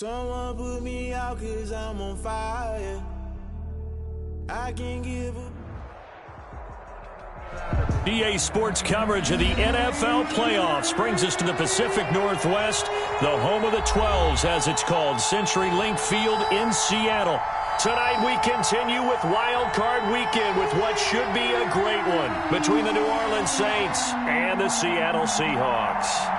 Someone put me out 'cause I'm on fire. I can give a... EA Sports coverage of the NFL playoffs brings us to the Pacific Northwest, the home of the 12s, as it's called, CenturyLink Field in Seattle. Tonight we continue with Wild Card Weekend with what should be a great one between the New Orleans Saints and the Seattle Seahawks.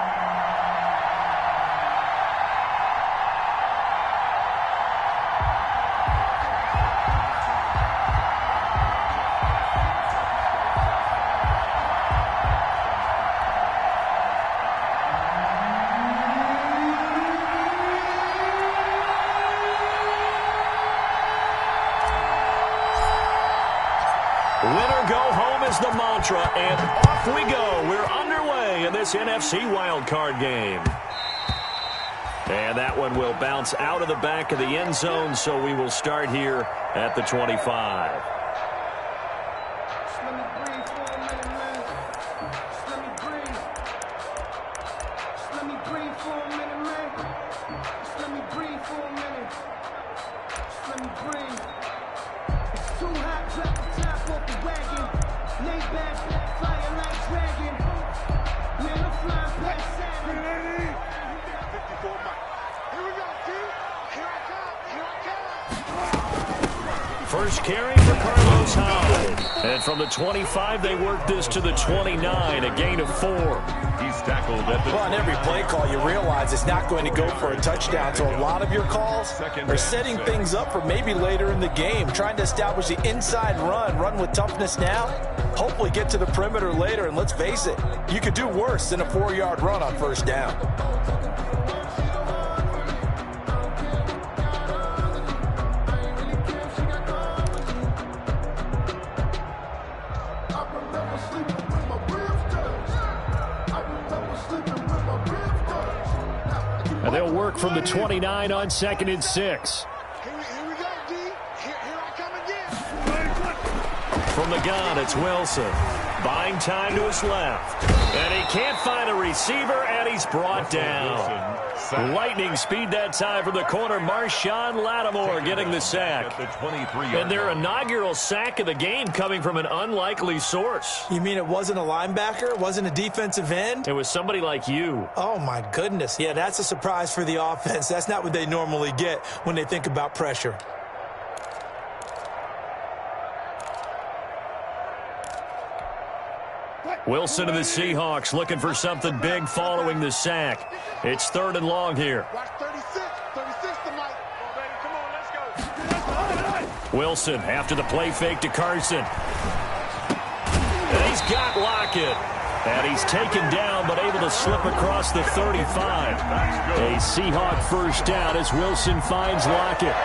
Winner go home is the mantra, and off we go. We're underway in this NFC wildcard game. And that one will bounce out of the back of the end zone, so we will start here at the 25. First carry for Carlos Hyde. And from the 25, they work this to the 29, a gain of 4. He's tackled at the... Well, on every play call, you realize it's not going to go for a touchdown. So a lot of your calls are setting things up for maybe later in the game, trying to establish the inside run with toughness now, hopefully get to the perimeter later. And let's face it, you could do worse than a 4-yard run on first down. And they'll work from the 29 on 2nd and 6. Here we go, D. Here I come again. From the gun, it's Wilson. Buying time to his left. And he can't find a receiver, and he's brought down. Lightning speed that time from the corner. Marshawn Lattimore getting the sack. And their inaugural sack of the game coming from an unlikely source. You mean it wasn't a linebacker? It wasn't a defensive end? It was somebody like you. Oh, my goodness. Yeah, that's a surprise for the offense. That's not what they normally get when they think about pressure. Wilson and the Seahawks looking for something big following the sack. It's 3rd and long here. Watch 36 tonight. Come on, let's go. Wilson after the play fake to Carson. And he's got Lockett. And he's taken down but able to slip across the 35. A Seahawk first down as Wilson finds Lockett.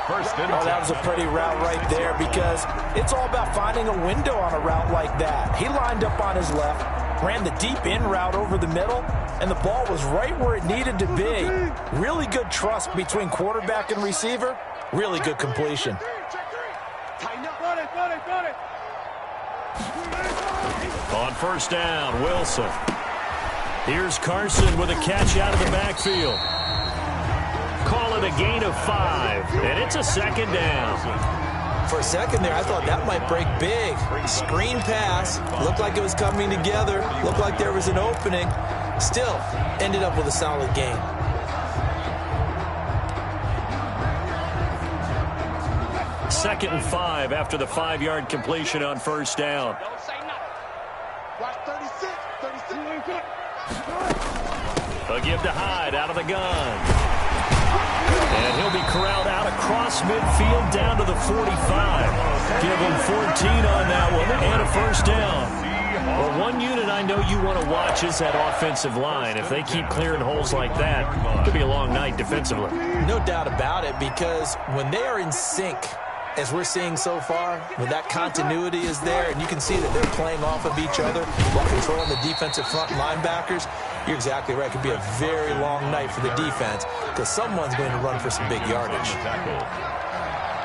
That was a pretty route right there because it's all about finding a window on a route like that. He lined up on his left, ran the deep in route over the middle, and the ball was right where it needed to be. Really good trust between quarterback and receiver. Really good completion. On first down, Wilson. Here's Carson with a catch out of the backfield. Call it a gain of 5, and it's a 2nd down. For a second there, I thought that might break big. Screen pass. Looked like it was coming together. Looked like there was an opening. Still, ended up with a solid gain. Second and 5 after the 5-yard completion on first down. Watch 36. A give to Hyde out of the gun. And he'll be corralled out across midfield down to the 45. Give him 14 on that one and a first down. Well, one unit I know you want to watch is that offensive line. If they keep clearing holes like that, it could be a long night defensively. No doubt about it, because when they are in sync, as we're seeing so far, when that continuity is there and you can see that they're playing off of each other while controlling the defensive front linebackers, you're exactly right. It could be a very long night for the defense because someone's going to run for some big yardage.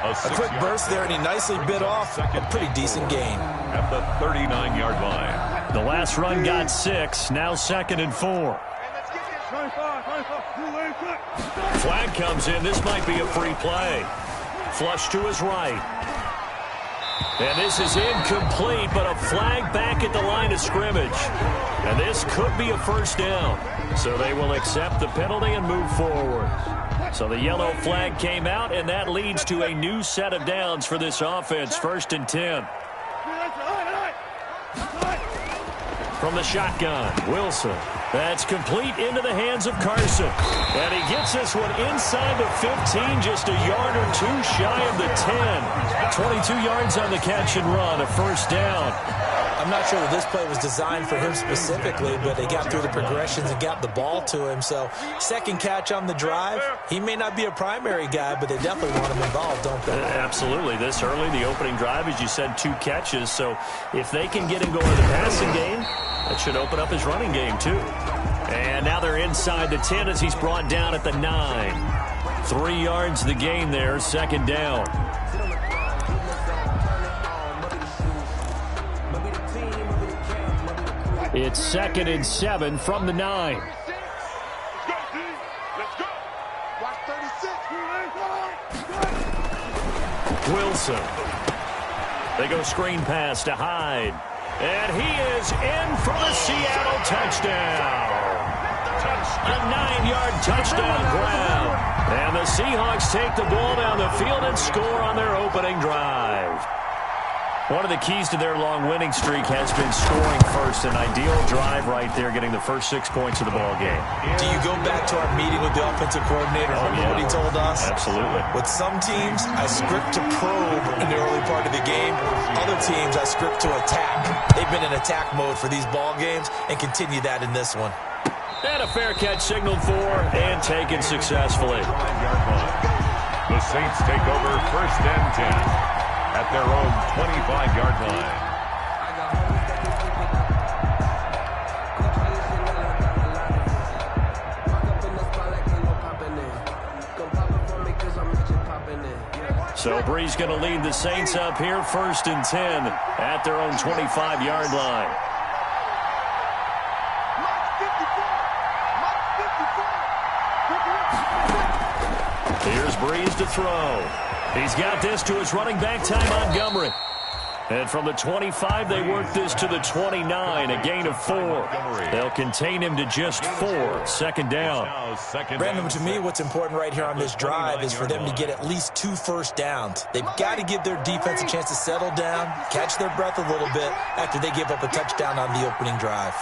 A quick burst there, and he nicely bit off a pretty decent gain. At the 39-yard line. The last run got 6, now 2nd and 4. Let's get this Flag comes in. This might be a free play. Flush to his right. And this is incomplete, but a flag back at the line of scrimmage. And this could be a first down. So they will accept the penalty and move forward. So the yellow flag came out, and that leads to a new set of downs for this offense. 1st and 10. From the shotgun, Wilson. That's complete into the hands of Carson. And he gets this one inside the 15, just a yard or two shy of the 10. 22 yards on the catch and run, a first down. I'm not sure that this play was designed for him specifically, but they got through the progressions and got the ball to him. So, second catch on the drive. He may not be a primary guy, but they definitely want him involved, don't they? Absolutely. This early, the opening drive, as you said, 2 catches. So, if they can get him going in the passing game, that should open up his running game, too. And now they're inside the 10 as he's brought down at the 9. 3 yards the gain there, 2nd down. It's 2nd and 7 from the 9. Let's go. Watch 36. Wilson. They go screen pass to Hyde. And he is in for the Seattle touchdown. A 9-yard touchdown grab. And the Seahawks take the ball down the field and score on their opening drive. One of the keys to their long winning streak has been scoring first. An ideal drive right there, getting the first 6 points of the ball game. Do you go back to our meeting with the offensive coordinator? Remember what he told us? Absolutely. With some teams, I script to probe in the early part of the game. Other teams, I script to attack. They've been in attack mode for these ball games and continue that in this one. And a fair catch signaled for and taken successfully. The Saints take over 1st and 10 at their own 25-yard line. So Brees going to lead the Saints up here, 1st and 10 at their own 25-yard line. Here's Brees to throw. He's got this to his running back, Ty Montgomery. And from the 25, they work this to the 29, a gain of 4. They'll contain him to just 4, 2nd down. Brandon, to me, what's important right here on this drive is for them to get at least 2 first downs. They've got to give their defense a chance to settle down, catch their breath a little bit after they give up a touchdown on the opening drive.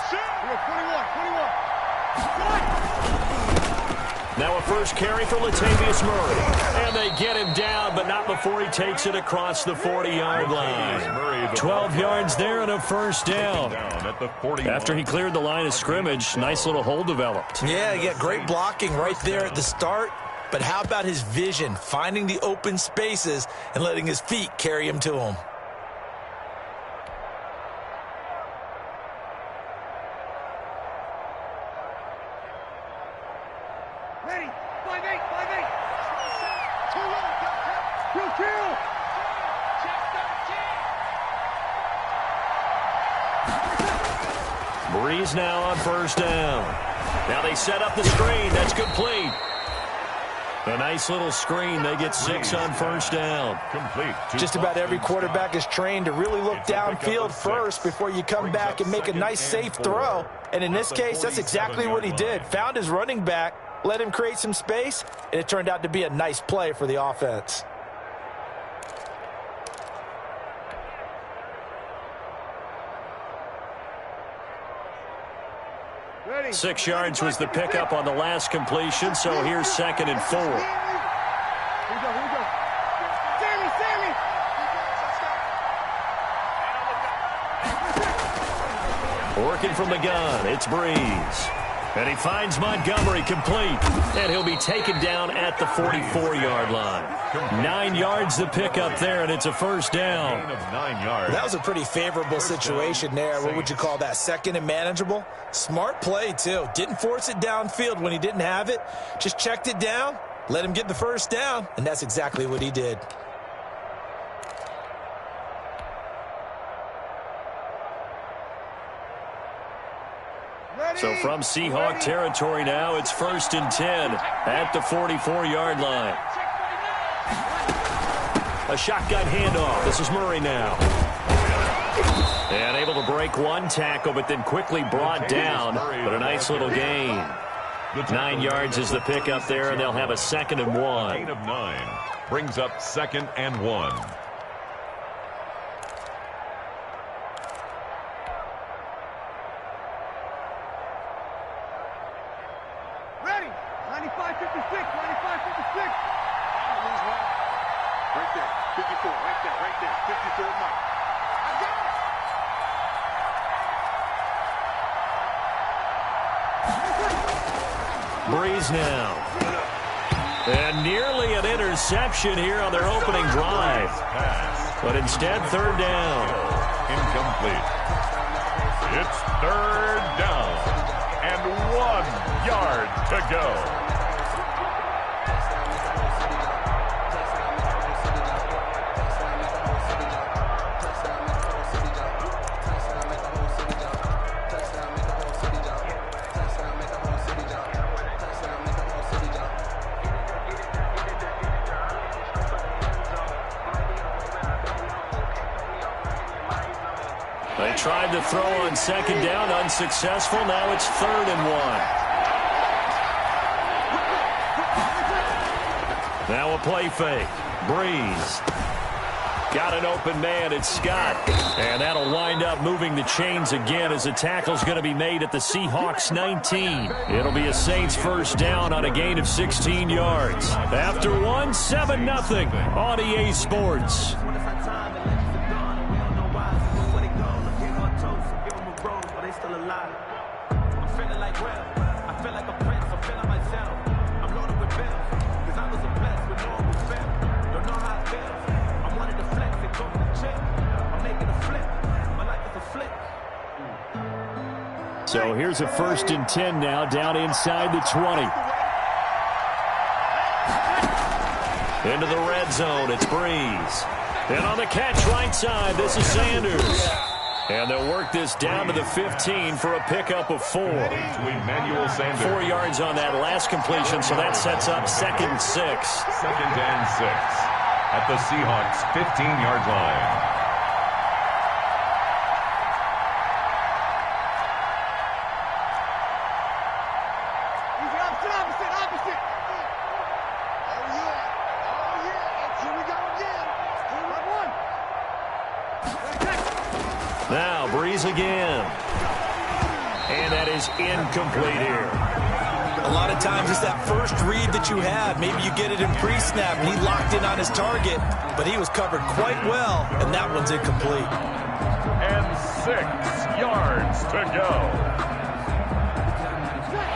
Now a first carry for Latavius Murray. And they get him down, but not before he takes it across the 40-yard line. 12 yards there and a first down. After he cleared the line of scrimmage, nice little hole developed. Yeah, he got great blocking right there at the start. But how about his vision, finding the open spaces and letting his feet carry him to him? Brees now on 1st down. Now they set up the screen. That's complete. A nice little screen. They get 6 on 1st down. Complete. Just about every quarterback is trained to really look downfield first before you come back and make a nice, safe throw. And in this case, that's exactly what he did. Found his running back, let him create some space, and it turned out to be a nice play for the offense. Ready. 6 yards was the pickup on the last completion, so here's 2nd and 4. Here we go. Sammy. Working from the gun, it's Brees. And he finds Montgomery complete. And he'll be taken down at the 44-yard line. 9 yards the pickup there, and it's a first down. That was a pretty favorable situation there. What would you call that? 2nd and manageable? Smart play, too. Didn't force it downfield when he didn't have it. Just checked it down, let him get the first down, and that's exactly what he did. So from Seahawk territory now, it's 1st and 10 at the 44-yard line. A shotgun handoff. This is Murray now. And able to break one tackle, but then quickly brought down. But a nice little gain. 9 yards is the pickup there, and they'll have a 2nd and 1. Gain of 9 brings up 2nd and 1. Ready. 95-56. 95-56. Right there. 54. Right there. Right there. 54 mark. I got it. Breeze now. And nearly an interception here on their opening drive. But instead, 3rd down. Incomplete. It's 3rd down. And 1 yard to go. They tried to throw on 2nd down, unsuccessful. Now it's 3rd and 1. Now a play fake. Breeze. Got an open man. It's Scott. And that'll wind up moving the chains again as the tackle's going to be made at the Seahawks 19. It'll be a Saints 1st down on a gain of 16 yards. After 1, 7-0 on EA Sports. So here's a 1st and 10 now, down inside the 20. Into the red zone, it's Breeze. And on the catch right side, this is Sanders. And they'll work this down to the 15 for a pickup of 4. Emmanuel Sanders. 4 yards on that last completion, so that sets up 2nd and 6. 2nd and 6 at the Seahawks 15-yard line. Now Breeze again. And that is incomplete here. A lot of times it's that first read that you have. Maybe you get it in pre-snap and he locked in on his target, but he was covered quite well, and that one's incomplete. And 6 yards to go.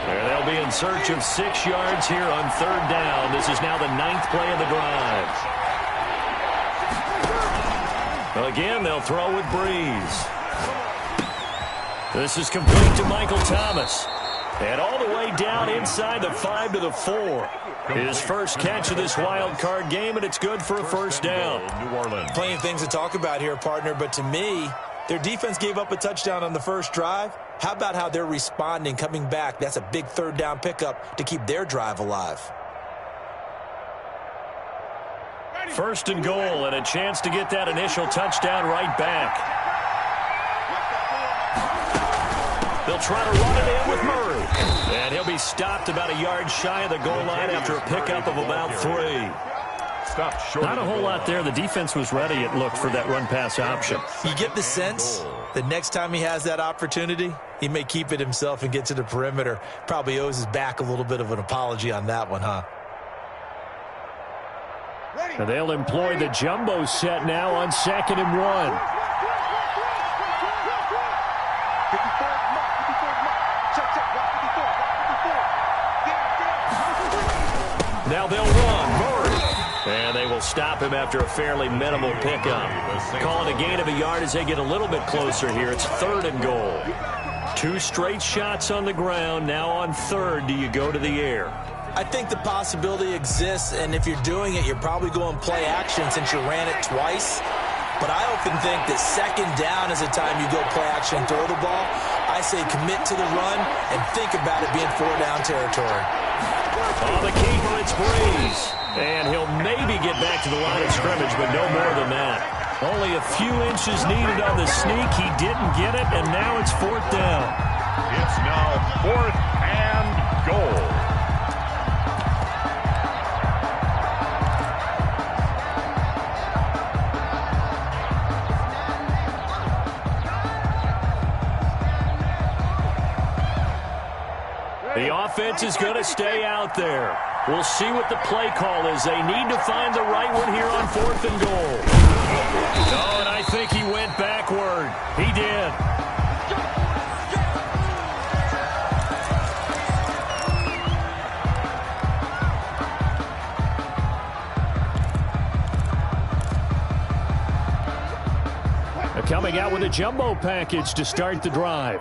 And they'll be in search of 6 yards here on 3rd down. This is now the 9th play of the drive. Again, they'll throw with Breeze. This is complete to Michael Thomas. And all the way down inside the 5 to the 4. His first catch of this wild card game, and it's good for a 1st down. New Orleans. Plenty of things to talk about here, partner, but to me, their defense gave up a touchdown on the first drive. How about how they're responding, coming back? That's a big 3rd down pickup to keep their drive alive. 1st and goal, and a chance to get that initial touchdown right back. They'll try to run it in with Murray. And he'll be stopped about a yard shy of the goal line after a pickup of about 3. Stopped short. Not a whole lot there. The defense was ready, it looked, for that run-pass option. You get the sense that next time he has that opportunity, he may keep it himself and get to the perimeter. Probably owes his back a little bit of an apology on that one, huh? And they'll employ the jumbo set now on 2nd and 1. Now they'll run. Murray. And they will stop him after a fairly minimal pickup. Calling a gain of a yard as they get a little bit closer here. It's 3rd and goal. 2 straight shots on the ground. Now on 3rd, do you go to the air? I think the possibility exists, and if you're doing it, you're probably going play action since you ran it twice. But I often think that second down is the time you go play action and throw the ball. I say commit to the run and think about it being 4-down territory. On the keeper, it's Breeze. And he'll maybe get back to the line of scrimmage, but no more than that. Only a few inches needed on the sneak. He didn't get it, and now it's 4th down. It's now 4th and goal. The offense is going to stay out there. We'll see what the play call is. They need to find the right one here on 4th and goal. Oh, and I think he went backward. He did. They're coming out with a jumbo package to start the drive.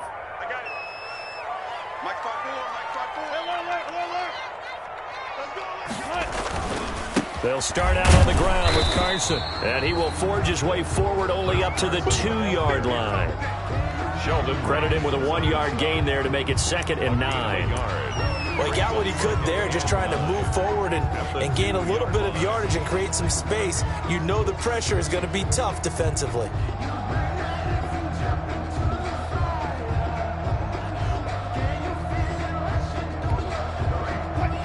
They'll start out on the ground with Carson. And he will forge his way forward only up to the 2-yard line. Sheldon credit him with a 1-yard gain there to make it 2nd and 9. Well, he got what he could there, just trying to move forward and gain a little bit of yardage and create some space. You know the pressure is going to be tough defensively.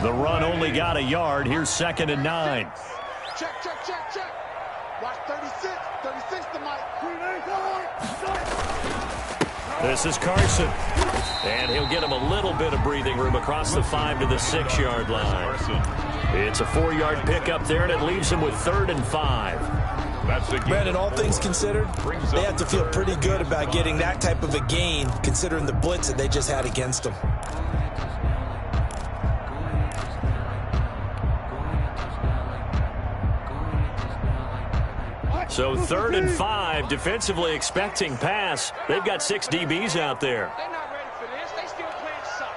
The run only got a yard. Here's 2nd and 9. Check, check, check, check. Watch 36. 36 to Mike. This is Carson. And he'll get him a little bit of breathing room across the 5 to the 6-yard line. It's a 4-yard pickup there, and it leaves him with 3rd and 5. Brandon, all things considered, they have to feel pretty good about getting that type of a gain, considering the blitz that they just had against them. So 3rd and 5, defensively expecting pass. They've got 6 DBs out there. They're not ready for this. They still playing suck.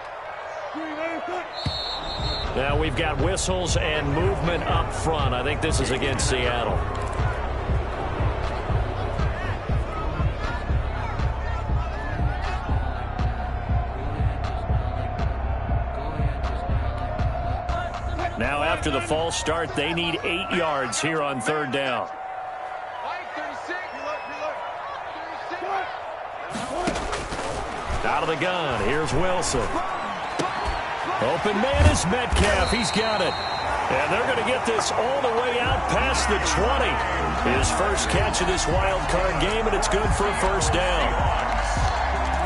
Now we've got whistles and movement up front. I think this is against Seattle. Now after the false start, they need 8 yards here on 3rd down. Out of the gun, here's Wilson. Open man is Metcalf. He's got it. And they're going to get this all the way out past the 20. His first catch of this wild card game, and it's good for a 1st down.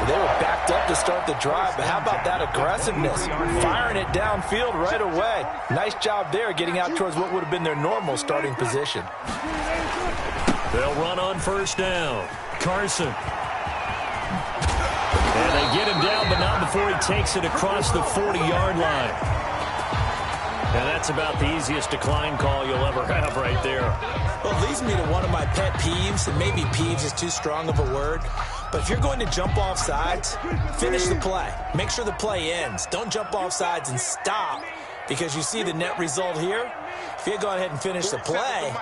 They were backed up to start the drive, but how about that aggressiveness? Firing it downfield right away. Nice job there getting out towards what would have been their normal starting position. They'll run on 1st down. Carson. And they get him down, but not before he takes it across the 40-yard line. And that's about the easiest decline call you'll ever have right there. Well, it leads me to one of my pet peeves, and maybe peeves is too strong of a word. But if you're going to jump off sides, finish the play. Make sure the play ends. Don't jump off sides and stop, because you see the net result here. If you go ahead and finish the play,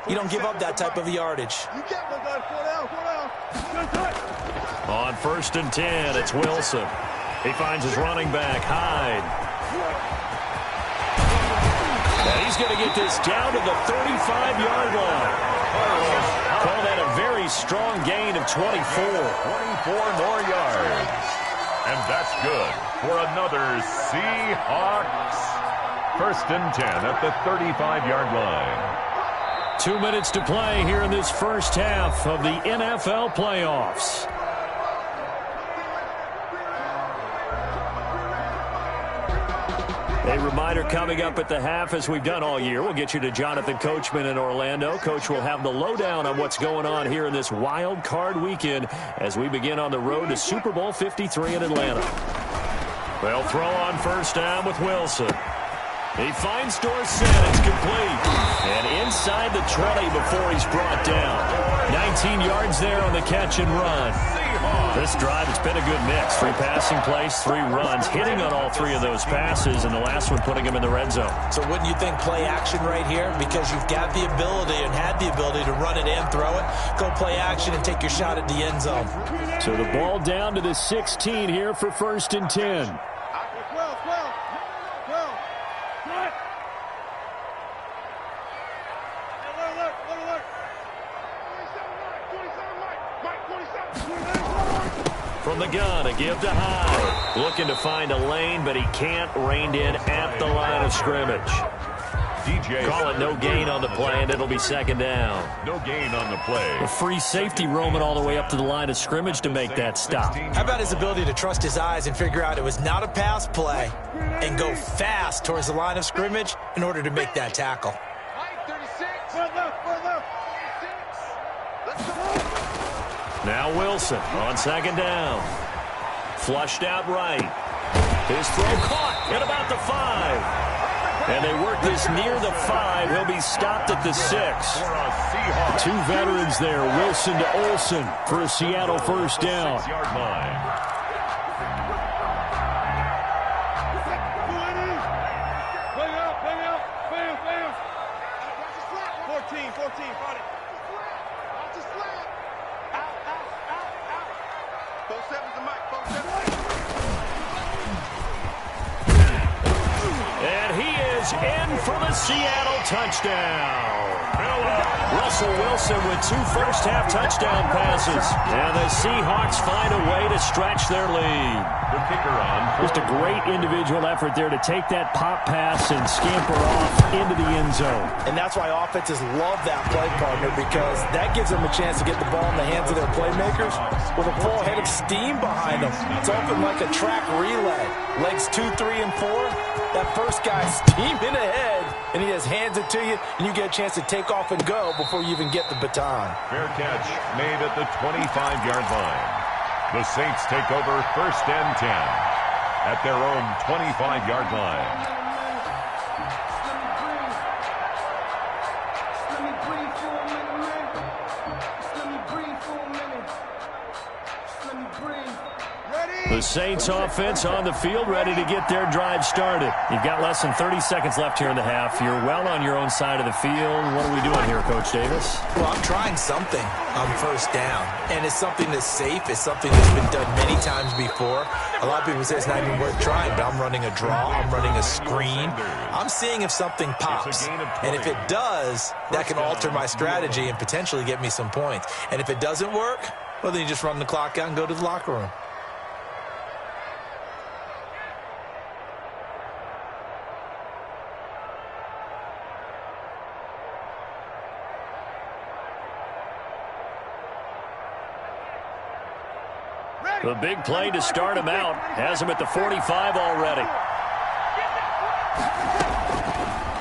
you don't give up that type of yardage. On 1st and 10, it's Wilson. He finds his running back, Hyde. And he's going to get this down to the 35-yard line. Call that a very strong gain of 24. 24 more yards. And that's good for another Seahawks. 1st and 10 at the 35-yard line. 2 minutes to play here in this first half of the NFL playoffs. A reminder coming up at the half, as we've done all year. We'll get you to Jonathan Coachman in Orlando. Coach will have the lowdown on what's going on here in this wild card weekend as we begin on the road to Super Bowl 53 in Atlanta. They'll throw on 1st down with Wilson. He finds Dorsett. It's complete. And inside the 20 before he's brought down. 19 yards there on the catch and run. Seahawks. This drive, it's been a good mix. 3 passing plays, 3 runs, hitting on all 3 of those passes, and the last one putting him in the red zone. So wouldn't you think play action right here? Because you've got the ability and had the ability to run it and throw it. Go play action and take your shot at the end zone. So the ball down to the 16 here for 1st and 10. From the gun, a give to Hyde. Looking to find a lane, but he can't. Reined in at the line of scrimmage. Call it no gain on the play, and it'll be 2nd down. No gain on the play. A free safety roaming all the way up to the line of scrimmage to make that stop. How about his ability to trust his eyes and figure out it was not a pass play and go fast towards the line of scrimmage in order to make that tackle? Now Wilson on 2nd down. Flushed out right. His throw caught at about the 5. And they work this near the 5. He'll be stopped at the 6. 2 veterans there, Wilson to Olsen for a Seattle 1st down. 6-yard line. And he is in for the Seattle touchdown. Russell Wilson with 2 first-half touchdown passes. And the Seahawks find a way to stretch their lead. The kicker on. Just a great individual effort there to take that pop pass and scamper off into the end zone. And that's why offenses love that play partner, because that gives them a chance to get the ball in the hands of their playmakers with a full head of steam behind them. It's often like a track relay. Legs 2, 3, and 4. That first guy's steaming ahead, and he just hands it to you, and you get a chance to take off and go before you even get the baton. Fair catch made at the 25-yard line. The Saints take over 1st and 10 at their own 25-yard line. The Saints offense on the field, ready to get their drive started. You've got less than 30 seconds left here in the half. You're well on your own side of the field. What are we doing here, Coach Davis? Well, I'm trying something on 1st down, and it's something that's safe. It's something that's been done many times before. A lot of people say it's not even worth trying, but I'm running a draw. I'm running a screen. I'm seeing if something pops, and if it does, that can alter my strategy and potentially get me some points. And if it doesn't work, well, then you just run the clock out and go to the locker room. The big play to start him out. Has him at the 45 already.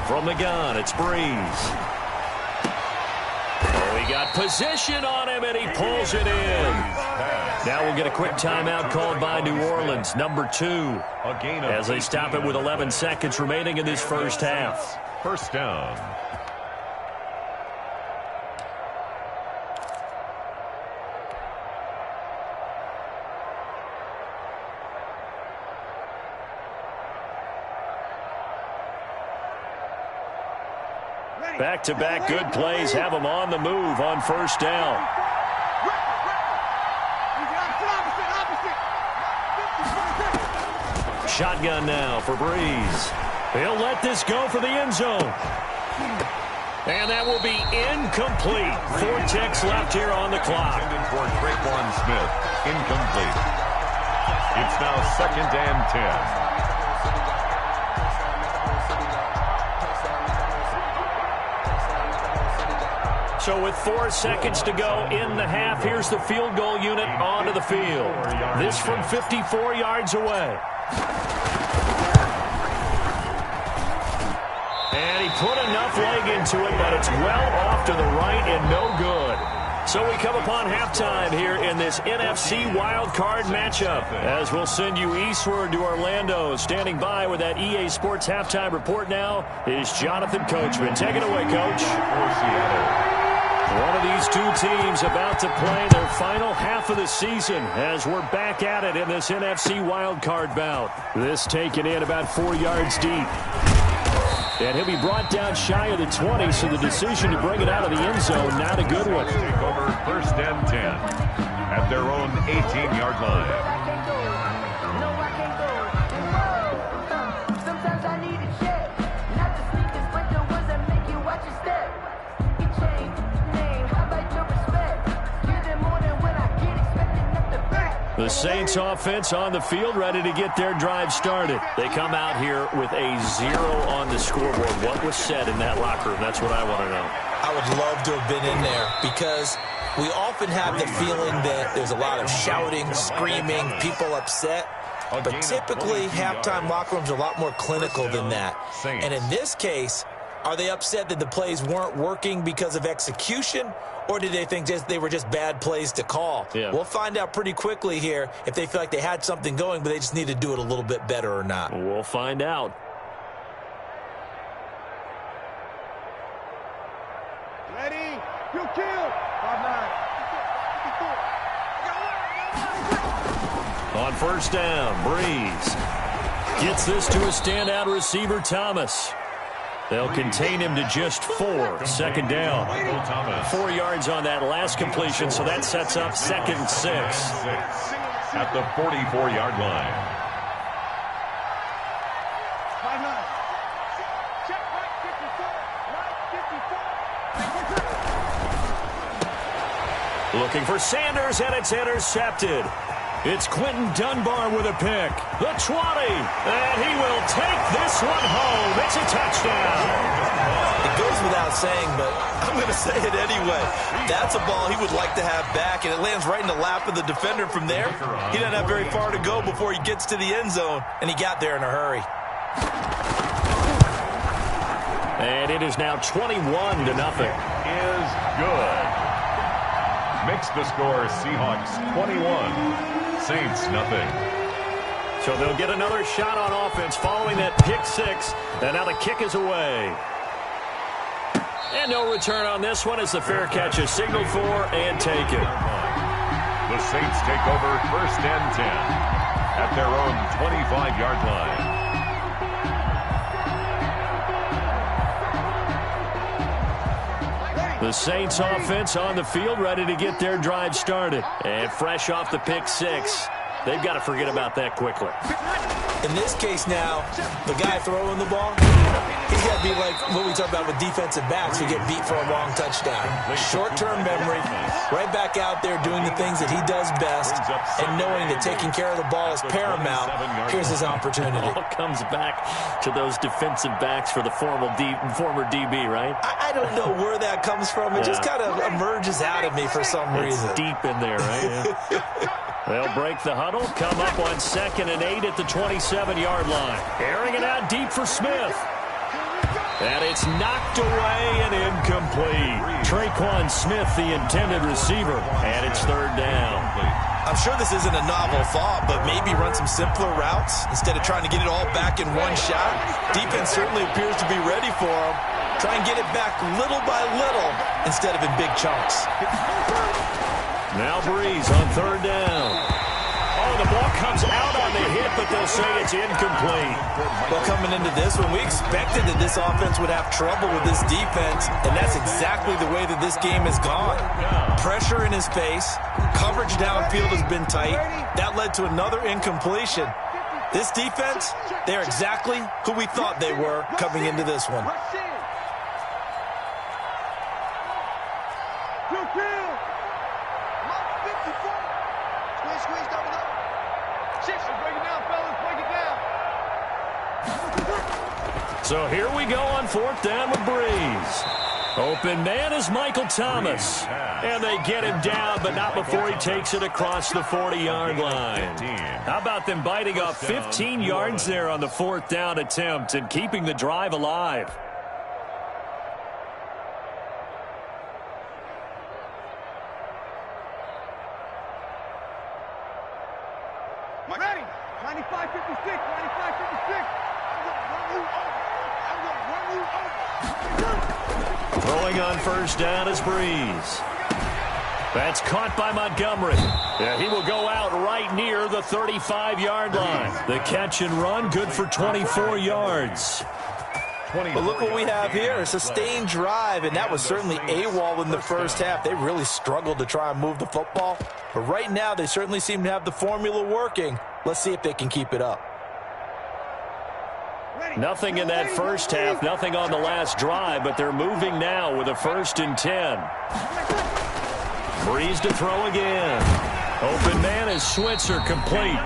From the gun, it's Breeze. Oh, he got position on him, and he pulls it in. Now we'll get a quick timeout called by New Orleans, number 2, as they stop it with 11 seconds remaining in this first half. 1st down. Back-to-back good plays have them on the move on 1st down. Shotgun now for Breeze. He'll let this go for the end zone. And that will be incomplete. 4 ticks left here on the clock. For Traquan Smith, incomplete. It's now 2nd and 10. So with 4 seconds to go in the half, here's the field goal unit onto the field. This from 54 yards away. And he put enough leg into it, but it's well off to the right and no good. So we come upon halftime here in this NFC wild card matchup, as we'll send you eastward to Orlando. Standing by with that EA Sports halftime report now is Jonathan Coachman. Take it away, Coach. For Seattle, One of these two teams about to play their final half of the season as we're back at it in this NFC wildcard bout. This taken in about 4 yards deep. And he'll be brought down shy of the 20, so the decision to bring it out of the end zone, not a good one. Take over 1st and 10 at their own 18-yard line. The Saints offense on the field, ready to get their drive started. They come out here with a 0 on the scoreboard. What was said in that locker room? That's what I want to know. I would love to have been in there because we often have the feeling that there's a lot of shouting, screaming, people upset. But typically, halftime locker rooms are a lot more clinical than that. And in this case, are they upset that the plays weren't working because of execution, or did they think they were just bad plays to call? Yeah. We'll find out pretty quickly here if they feel like they had something going, but they just need to do it a little bit better or not. We'll find out. Ready? You kill. 5-9. On 1st down, Breeze gets this to a standout receiver, Thomas. They'll contain him to just 4. 2nd down. 4 yards on that last completion, so that sets up 2nd and 6. At the 44-yard line. 5-9. Check right 54. Right 54. Looking for Sanders, and it's intercepted. It's Quentin Dunbar with a pick. The 20, and he will take this one home. It's a touchdown. It goes without saying, but I'm going to say it anyway. That's a ball he would like to have back, and it lands right in the lap of the defender from there. He doesn't have very far to go before he gets to the end zone, and he got there in a hurry. And it is now 21-0. Is good. Makes the score Seahawks 21. Saints nothing. So they'll get another shot on offense following that pick 6. And now the kick is away. And no return on this one as the fair catch is signaled for and taken. The Saints take over 1st and 10 at their own 25-yard line. The Saints offense on the field, ready to get their drive started. And fresh off the pick 6. They've got to forget about that quickly. In this case now, the guy throwing the ball, he's got to be like what we talk about with defensive backs who get beat for a long touchdown. Short-term memory, right back out there doing the things that he does best, and knowing that taking care of the ball is paramount. Here's his opportunity. It all comes back to those defensive backs for the former DB, right? I don't know where that comes from. It just kind of emerges out of me for some reason. It's deep in there, right? Yeah. They'll break the huddle, come up on 2nd and 8 at the 27-yard line. Airing it out deep for Smith. And it's knocked away and incomplete. Traquan Smith, the intended receiver, and it's 3rd down. I'm sure this isn't a novel thought, but maybe run some simpler routes instead of trying to get it all back in one shot. Defense certainly appears to be ready for him. Try and get it back little by little instead of in big chunks. Now Breeze on 3rd down. Oh, the ball comes out on the hit, but they'll say it's incomplete. Well, coming into this one, we expected that this offense would have trouble with this defense, and that's exactly the way that this game has gone. Pressure in his face, coverage downfield has been tight. That led to another incompletion. This defense, they're exactly who we thought they were coming into this one. So here we go on 4th down with Breeze. Open man is Michael Thomas. And they get him down, but not before he takes it across the 40-yard line. How about them biting off 15 yards there on the 4th down attempt and keeping the drive alive? Ready? 95-56, 95-56. I'm going to run you over. Throwing on first down is Breeze. That's caught by Montgomery. Yeah, he will go out right near the 35-yard line. The catch and run, good for 24 yards. But look what we have here, a sustained drive, and that was certainly AWOL in the first half. They really struggled to try and move the football. But right now, they certainly seem to have the formula working. Let's see if they can keep it up. Nothing in that first half, nothing on the last drive, but they're moving now with a 1st and 10. Breeze to throw again. Open man is Switzer, complete.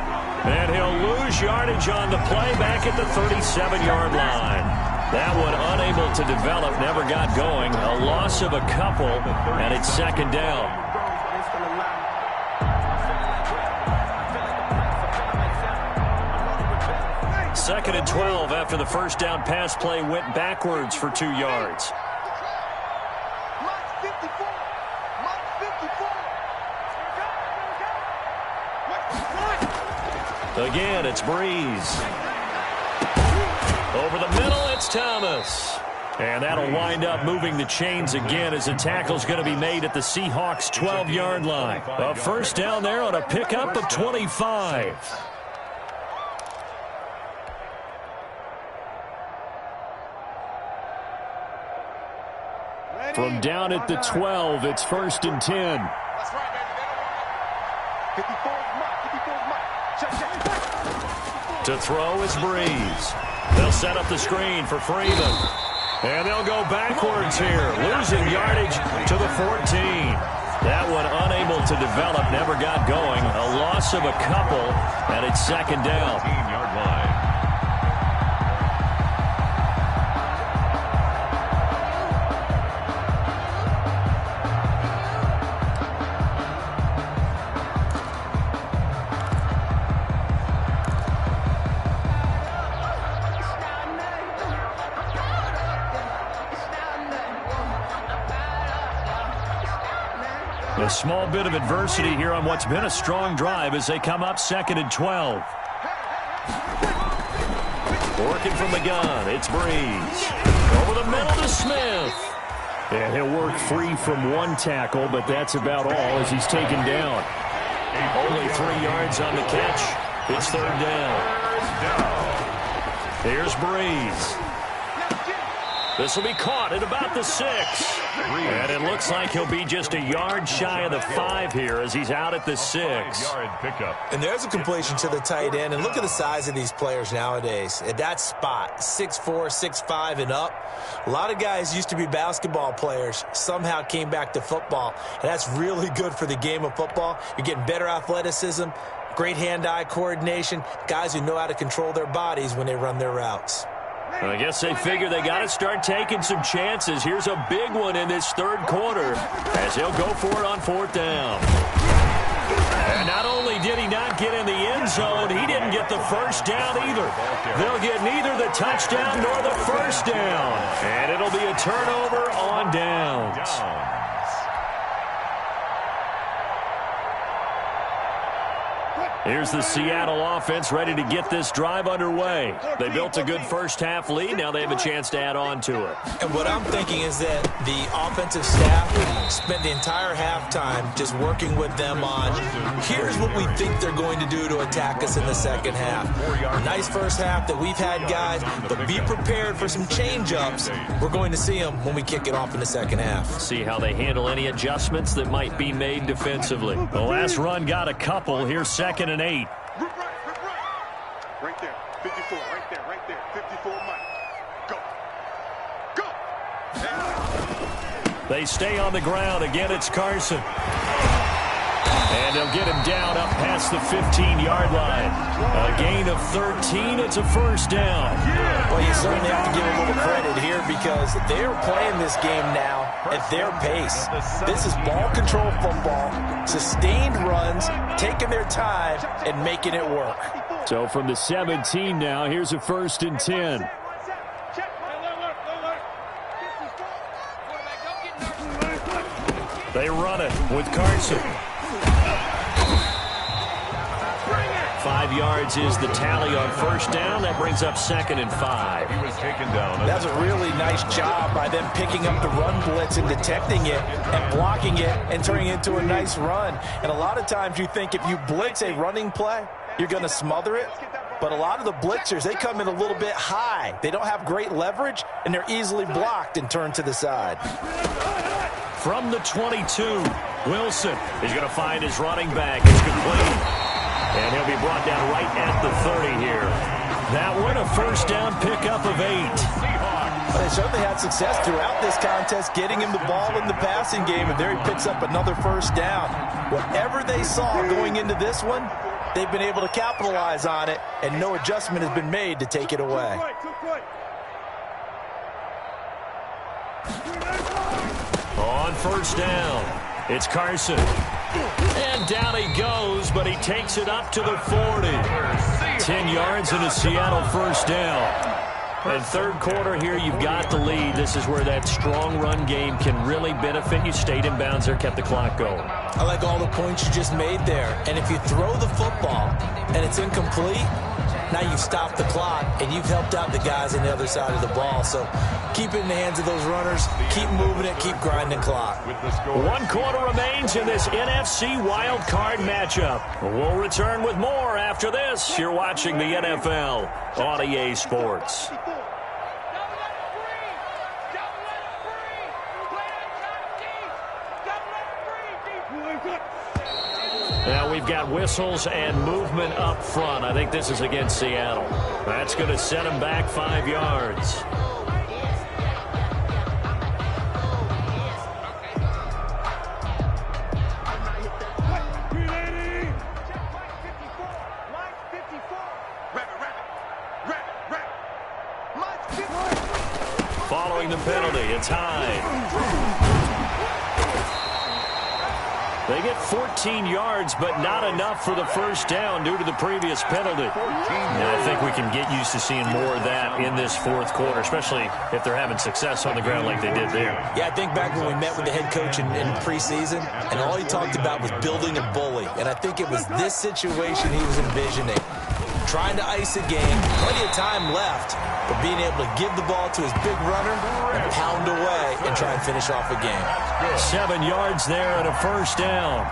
And he'll lose yardage on the play back at the 37-yard line. That one unable to develop, never got going. A loss of a couple, and it's 2nd down. 2nd and 12 after the first down pass play went backwards for 2 yards. Again, it's Breeze. Over the middle, it's Thomas. And that'll wind up moving the chains again as the tackle's going to be made at the Seahawks' 12-yard line. A first down there on a pickup of 25. From down at the 12, it's 1st and 10. That's right, baby. 54 is Mike. 54 is Mike. Check. To throw is Breeze. They'll set up the screen for Freeman. And they'll go backwards here, losing yardage to the 14. That one unable to develop, never got going. A loss of a couple, and it's 2nd down. 15-yard line. A small bit of adversity here on what's been a strong drive as they come up 2nd and 12. Working from the gun, it's Breeze. Over the middle to Smith. And he'll work free from one tackle, but that's about all as he's taken down. Only 3 yards on the catch. It's 3rd down. Here's Breeze. This will be caught at about the 6. And it looks like he'll be just a yard shy of the 5 here as he's out at the 6. 5-yard pickup. And there's a completion to the tight end. And look at the size of these players nowadays. At that spot, 6'4", 6'5", and up. A lot of guys used to be basketball players, somehow came back to football. And that's really good for the game of football. You're getting better athleticism, great hand-eye coordination, guys who know how to control their bodies when they run their routes. I guess they figure they got to start taking some chances. Here's a big one in this 3rd quarter as he'll go for it on 4th down. And not only did he not get in the end zone, he didn't get the first down either. They'll get neither the touchdown nor the first down. And it'll be a turnover on downs. Here's the Seattle offense ready to get this drive underway. They built a good first-half lead. Now they have a chance to add on to it. And what I'm thinking is that the offensive staff spent the entire halftime just working with them on, here's what we think they're going to do to attack us in the second half. A nice first half that we've had, guys, but be prepared for some change-ups. We're going to see them when we kick it off in the second half. See how they handle any adjustments that might be made defensively. The last run got a couple. Here's 2nd and 8. Right there. 54. Right there. 54 Mike. Go. They stay on the ground. Again, it's Carson. And they'll get him down up past the 15-yard line. A gain of 13. It's a first down. Well, you certainly have to give a little credit here because they're playing this game now at their pace. This is ball control football, sustained runs, taking their time, and making it work. So from the 17 now, here's a 1st and 10. They run it with Carson. 5 yards is the tally on first down. That brings up 2nd and 5. He was taken down. That's a really nice job by them picking up the run blitz and detecting it and blocking it and turning it into a nice run. And a lot of times you think if you blitz a running play, you're going to smother it. But a lot of the blitzers, they come in a little bit high. They don't have great leverage, and they're easily blocked and turned to the side. From the 22, Wilson is going to find his running back. It's complete. And he'll be brought down right at the 30 here. That one, a first down pickup of 8. They certainly had success throughout this contest, getting him the ball in the passing game, and there he picks up another first down. Whatever they saw going into this one, they've been able to capitalize on it, and no adjustment has been made to take it away. On first down, it's Carson. And down he goes, but he takes it up to the 40. 10 yards and a Seattle first down. And third quarter here, you've got the lead. This is where that strong run game can really benefit you. Stayed in bounds there, kept the clock going. I like all the points you just made there. And if you throw the football and it's incomplete, now you've stopped the clock and you've helped out the guys on the other side of the ball. So keep it in the hands of those runners. Keep moving it. Keep grinding clock. 1 quarter remains in this NFC wild card matchup. We'll return with more after this. You're watching the NFL on EA Sports. Now we've got whistles and movement up front. I think this is against Seattle. That's going to set them back 5 yards. Following the penalty, it's high. They get 14 yards, but not enough for the first down due to the previous penalty. And I think we can get used to seeing more of that in this fourth quarter, especially if they're having success on the ground like they did there. Yeah, I think back when we met with the head coach in preseason, and all he talked about was building a bully. And I think it was this situation he was envisioning. Trying to ice a game, plenty of time left, but being able to give the ball to his big runner and pound away and try and finish off a game. 7 yards there and a first down.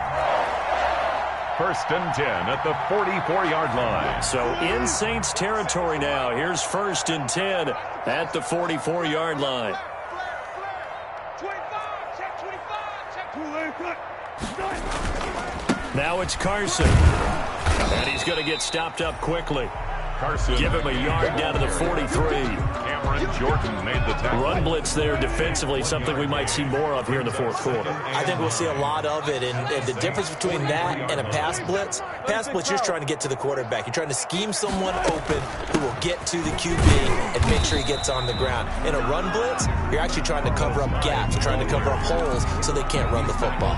1st and 10 at the 44-yard line. So in Saints territory now. Here's 1st and 10 at the 44-yard line. Now it's Carson. And he's going to get stopped up quickly. Carson. Give him a yard down to the 43. Cameron Jordan made the tackle. Run blitz there defensively, something we might see more of here in the fourth quarter. I think we'll see a lot of it, and the difference between that and a pass blitz, you're just trying to get to the quarterback. You're trying to scheme someone open who will get to the QB and make sure he gets on the ground. In a run blitz, you're actually trying to cover up gaps, you're trying to cover up holes so they can't run the football.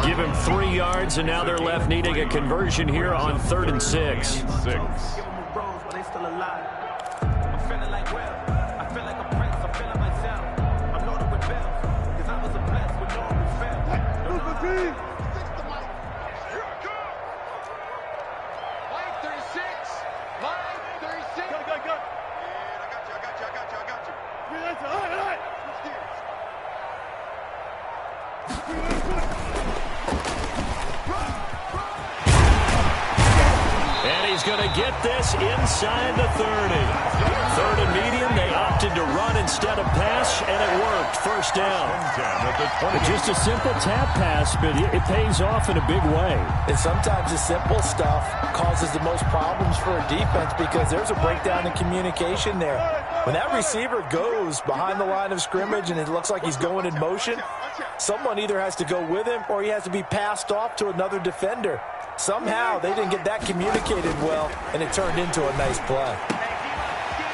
Give him 3 yards, and now they're left needing a conversion here on 3rd and 6. And he's going to get this inside the 30. 3rd and medium, they opted to run instead of pass, and it worked. First down. Just a simple tap pass, but it pays off in a big way. And sometimes the simple stuff causes the most problems for a defense because there's a breakdown in communication there. When that receiver goes behind the line of scrimmage and it looks like he's going in motion, someone either has to go with him or he has to be passed off to another defender. Somehow they didn't get that communicated well, and it turned into a nice play.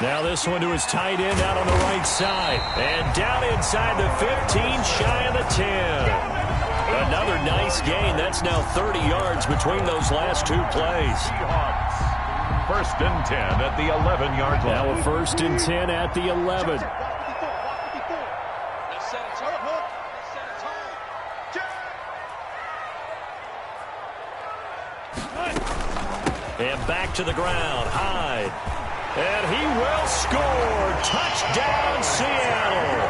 Now this one to his tight end out on the right side. And down inside the 15, shy of the 10. Another nice gain. That's now 30 yards between those last 2 plays. 1st and 10 at the 11-yard line. Now a 1st and 10 at the 11. And back to the ground. Hyde. And he will score. Touchdown, Seattle.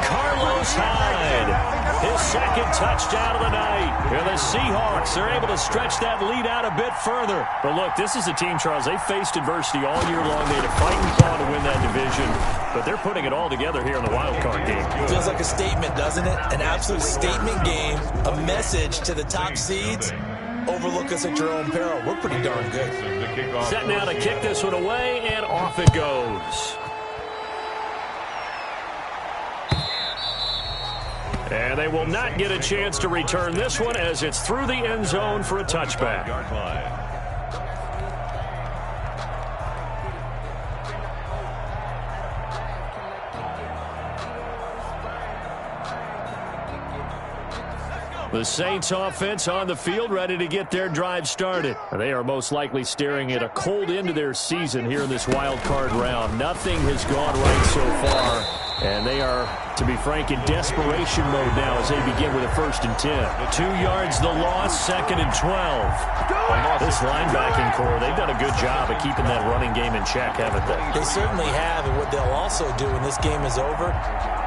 Carlos Hyde, his second touchdown of the night. And the Seahawks are able to stretch that lead out a bit further. But look, this is a team, Charles, they faced adversity all year long. They had to fight and claw to win that division. But they're putting it all together here in the wild card game. Feels like a statement, doesn't it? An absolute statement game, a message to the top seeds. Overlook us at your own peril. We're pretty darn good. Set now to kick this one away, and off it goes. And they will not get a chance to return this one as it's through the end zone for a touchback. The Saints offense on the field, ready to get their drive started. They are most likely staring at a cold end to their season here in this wild card round. Nothing has gone right so far, and they are, to be frank, in desperation mode now as they begin with a 1st and 10. 2 yards the loss, 2nd and 12. This linebacking core, they've done a good job of keeping that running game in check, haven't they? They certainly have, and what they'll also do when this game is over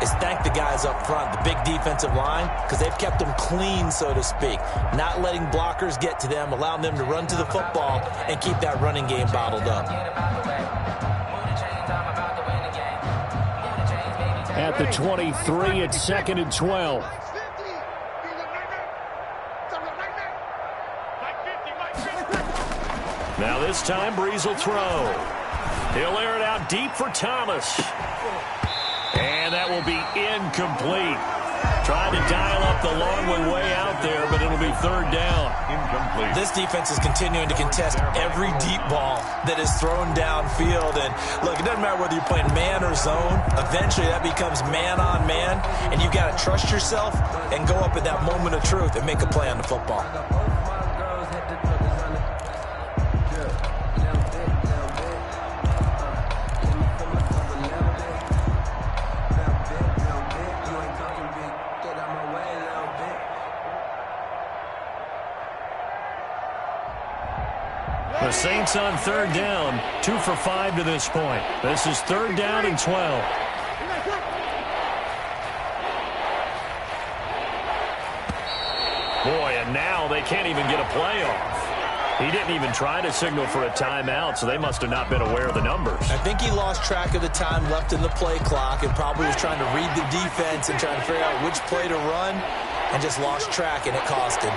is thank the guys up front, the big defensive line, because they've kept them clean, so to speak. Not letting blockers get to them, allowing them to run to the football and keep that running game bottled up. At the 23, it's 2nd and 12. Now this time, Breeze will throw. He'll air it out deep for Thomas. And that will be incomplete. Trying to dial up the long one way out there, but it'll be 3rd down. Incomplete. This defense is continuing to contest every deep ball that is thrown downfield. And look, it doesn't matter whether you're playing man or zone. Eventually that becomes man on man, and you've got to trust yourself and go up at that moment of truth and make a play on the football. The Saints on 3rd down, 2 for 5 to this point. This is 3rd down and 12. Boy, and now they can't even get a play off. He didn't even try to signal for a timeout, so they must have not been aware of the numbers. I think he lost track of the time left in the play clock and probably was trying to read the defense and trying to figure out which play to run and just lost track, and it cost him.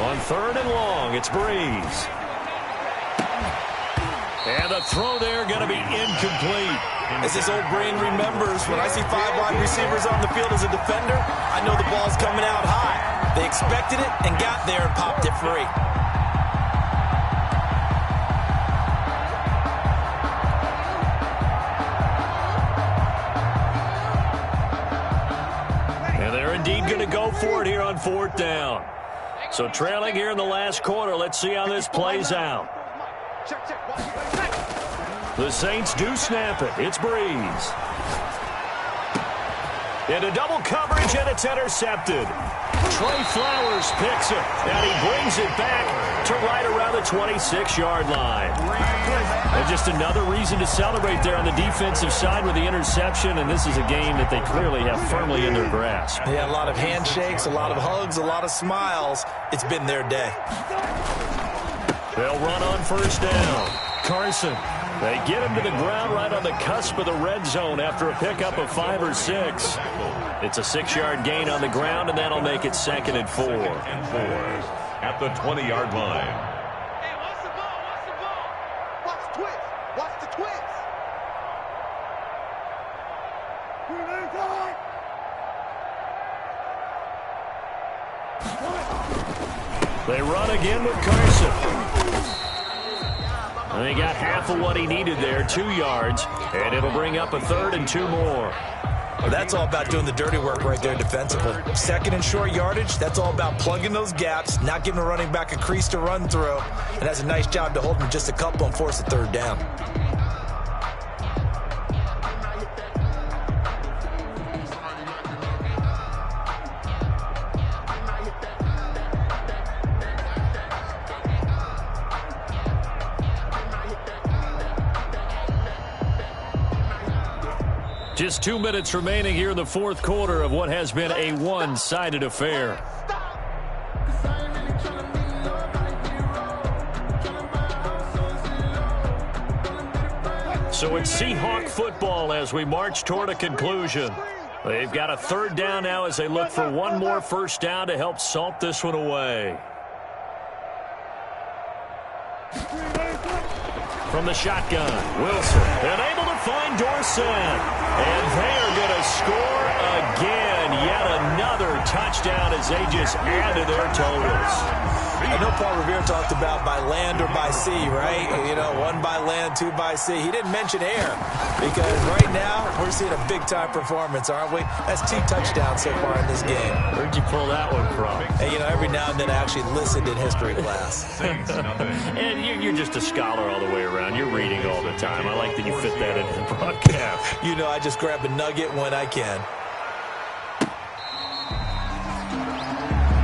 On 3rd and long, it's Breeze. And the throw there going to be incomplete. As his old brain remembers, when I see 5 wide receivers on the field as a defender, I know the ball's coming out high. They expected it and got there and popped it free. And they're indeed going to go for it here on 4th down. So trailing here in the last quarter, let's see how this plays out. The Saints do snap it. It's Breeze. Into double coverage, and it's intercepted. Trey Flowers picks it, and he brings it back to right around the 26-yard line. And just another reason to celebrate there on the defensive side with the interception, and this is a game that they clearly have firmly in their grasp. Yeah, a lot of handshakes, a lot of hugs, a lot of smiles. It's been their day. They'll run on 1st down. Carson. They get him to the ground right on the cusp of the red zone after a pickup of 5 or 6. It's a 6-yard gain on the ground, and that'll make it 2nd and 4. At the 20-yard line. Hey, watch the ball, watch the ball. Watch the twist, watch the twist. They run again with Carson. And they got half of what he needed there, 2 yards, and it'll bring up a 3rd and 2 more. Well, that's all about doing the dirty work right there defensively. 2nd and short yardage, that's all about plugging those gaps, not giving a running back a crease to run through, and that's a nice job to hold him just a couple and force a 3rd down. Just 2 minutes remaining here in the fourth quarter of what has been a one-sided affair. So it's Seahawk football as we march toward a conclusion. They've got a third down now as they look for one more first down to help salt this one away. From the shotgun, Wilson, and able to find Dorsett. And they are going to score again. Yet another touchdown as they just add to their totals. I know Paul Revere talked about by land or by sea, right? You know, one by land, two by sea. He didn't mention air because right now we're seeing a big-time performance, aren't we? That's 2 touchdowns so far in this game. Where'd you pull that one from? Hey, you know, every now and then I actually listened in history class. And you're just a scholar all the way around. You're reading all the time. I like that you fit that into the broadcast. You know, I just grab a nugget when I can.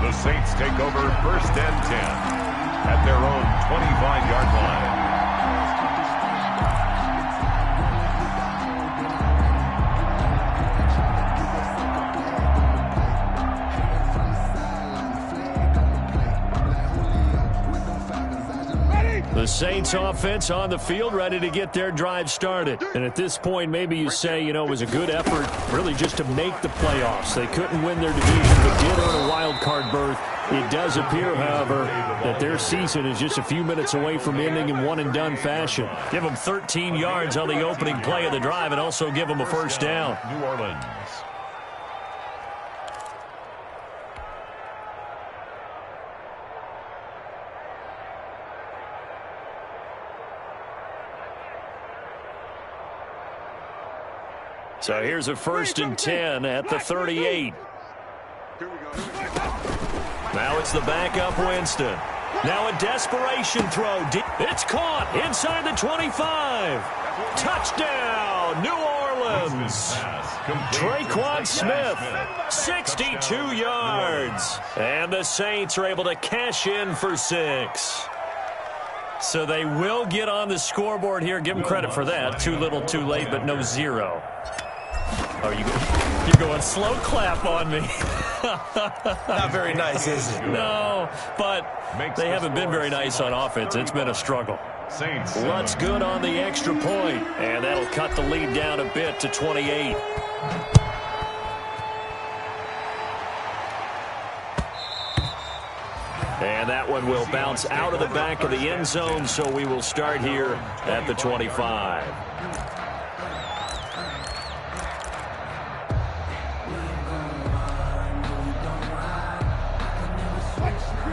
The Saints take over first and 10 at their own 25-yard line. The Saints offense on the field, ready to get their drive started. And at this point, maybe you say, you know, it was a good effort really just to make the playoffs. They couldn't win their division, but did earn a wild card berth. It does appear, however, that their season is just a few minutes away from ending in one-and-done fashion. Give them 13 yards on the opening play of the drive and also give them a first down. New Orleans. So here's a first and 10 at the 38. Now it's the backup Winston. Now a desperation throw. It's caught inside the 25. Touchdown, New Orleans. Traquan Smith, 62 yards. And the Saints are able to cash in for 6. So they will get on the scoreboard here. Give them credit for that. Too little, too late, but no 0. Oh, you're going slow clap on me. Not very nice, is it? No, but they haven't been very nice on offense. It's been a struggle. Lutz good on the extra point, and that'll cut the lead down a bit to 28. And that one will bounce out of the back of the end zone, so we will start here at the 25.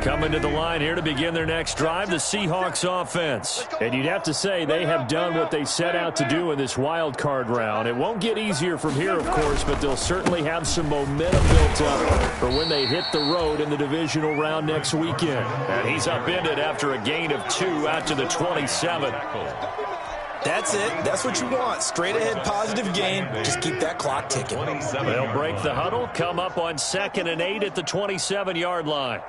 Coming to the line here to begin their next drive, the Seahawks offense. And you'd have to say they have done what they set out to do in this wild card round. It won't get easier from here, of course, but they'll certainly have some momentum built up for when they hit the road in the divisional round next weekend. And he's upended after a gain of 2 out to the 27. That's it. That's what you want. Straight ahead positive gain. Just keep that clock ticking. They'll break the huddle, come up on 2nd and 8 at the 27-yard line.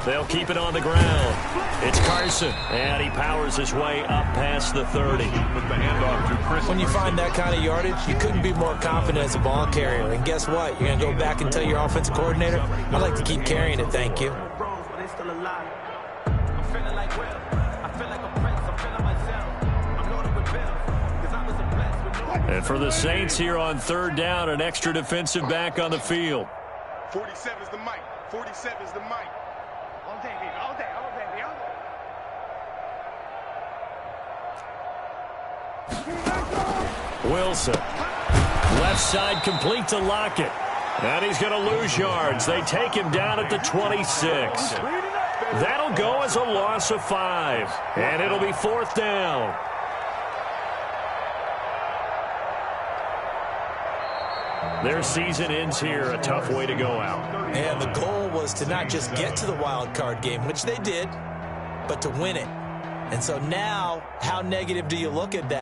They'll keep it on the ground. It's Carson, and he powers his way up past the 30. When you find that kind of yardage, you couldn't be more confident as a ball carrier. And guess what? You're going to go back and tell your offensive coordinator, I'd like to keep carrying it, thank you. And for the Saints here on 3rd down, an extra defensive back on the field. 47's the mic. 47's the mic. All day, baby. All day. All day, baby. All day. Wilson. Left side complete to Lockett. And he's going to lose yards. They take him down at the 26. That'll go as a loss of 5. And it'll be 4th down. Their season ends here. A tough way to go out. And the goal was to not just get to the wild card game, which they did, but to win it. And so now, how negative do you look at that?